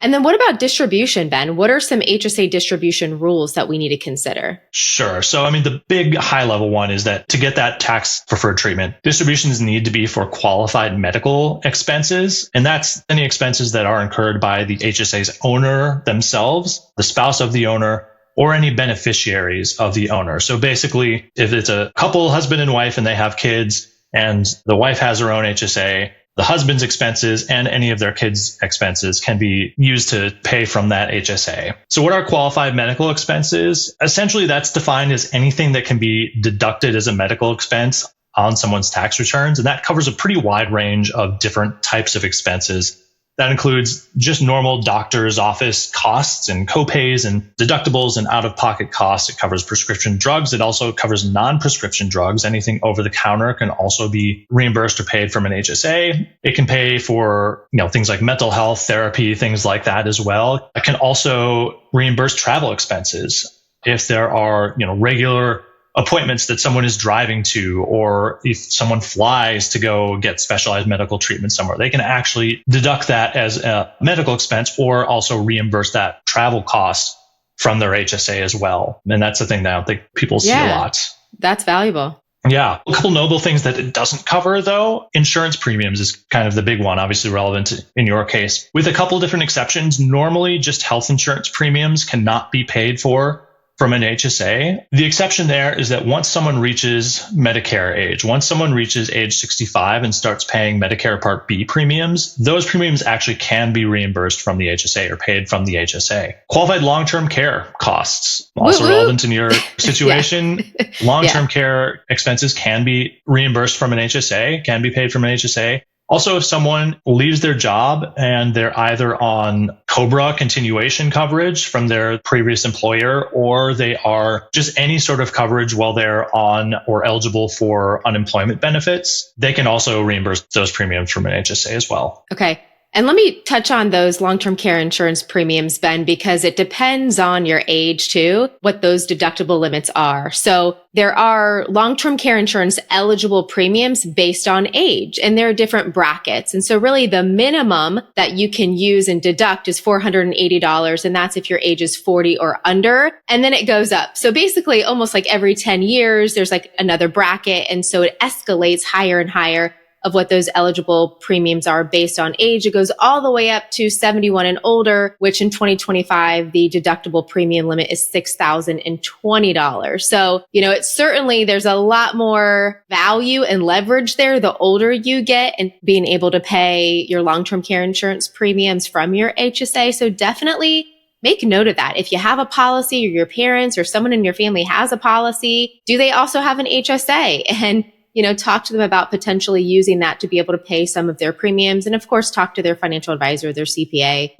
And then what about distribution, Ben? What are some HSA distribution rules that we need to consider? Sure. So, the big high level one is that to get that tax preferred treatment, distributions need to be for qualified medical expenses. And that's any expenses that are incurred by the HSA's owner themselves, the spouse of the owner, or any beneficiaries of the owner. So basically, if it's a couple, husband and wife, and they have kids, and the wife has her own HSA, the husband's expenses and any of their kids' expenses can be used to pay from that HSA. So what are qualified medical expenses? Essentially, that's defined as anything that can be deducted as a medical expense on someone's tax returns. And that covers a pretty wide range of different types of expenses. That includes just normal doctor's office costs and copays and deductibles and out-of-pocket costs. It covers prescription drugs. It also covers non-prescription drugs. Anything over the counter can also be reimbursed or paid from an HSA. It can pay for, things like mental health therapy, things like that as well. It can also reimburse travel expenses if there are, regular appointments that someone is driving to, or if someone flies to go get specialized medical treatment somewhere, they can actually deduct that as a medical expense or also reimburse that travel cost from their HSA as well. And that's the thing that I don't think people see a lot. That's valuable. Yeah. A couple notable things that it doesn't cover, though. Insurance premiums is kind of the big one, obviously relevant in your case. With a couple different exceptions, normally just health insurance premiums cannot be paid for from an HSA. The exception there is that once someone reaches Medicare age, once someone reaches age 65 and starts paying Medicare Part B premiums, those premiums actually can be reimbursed from the HSA or paid from the HSA. Qualified long-term care costs, also relevant in your situation. Long-term care expenses can be reimbursed from an HSA, can be paid from an HSA. Also, if someone leaves their job and they're either on COBRA continuation coverage from their previous employer, or they are just any sort of coverage while they're on or eligible for unemployment benefits, they can also reimburse those premiums from an HSA as well. Okay. And let me touch on those long-term care insurance premiums, Ben, because it depends on your age too, what those deductible limits are. So there are long-term care insurance eligible premiums based on age, and there are different brackets. And so really the minimum that you can use and deduct is $480. And that's if your age is 40 or under. And then it goes up. So basically almost like every 10 years, there's like another bracket. And so it escalates higher and higher of what those eligible premiums are based on age. It goes all the way up to 71 and older, which in 2025, the deductible premium limit is $6,020. So, it's certainly, there's a lot more value and leverage there the older you get and being able to pay your long-term care insurance premiums from your HSA. So definitely make note of that. If you have a policy or your parents or someone in your family has a policy, do they also have an HSA? And talk to them about potentially using that to be able to pay some of their premiums. And of course, talk to their financial advisor, their CPA.